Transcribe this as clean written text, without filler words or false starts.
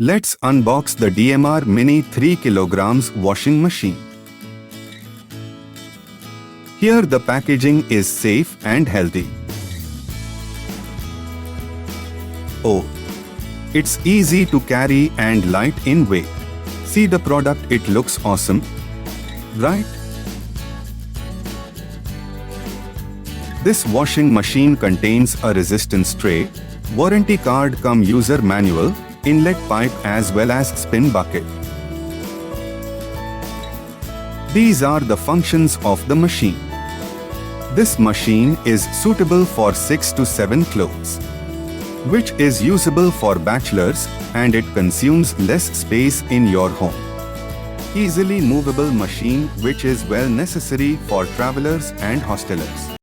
Let's unbox the DMR Mini 3 kg washing machine. Here the packaging is safe and healthy. Oh, it's easy to carry and light in weight. See the product, it looks awesome, right? This washing machine contains a resistance tray, warranty card cum user manual, inlet pipe as well as spin bucket. These are the functions of the machine. This machine is suitable for 6 to 7 clothes, which is usable for bachelors and it consumes less space in your home. Easily movable machine which is well necessary for travelers and hostelers.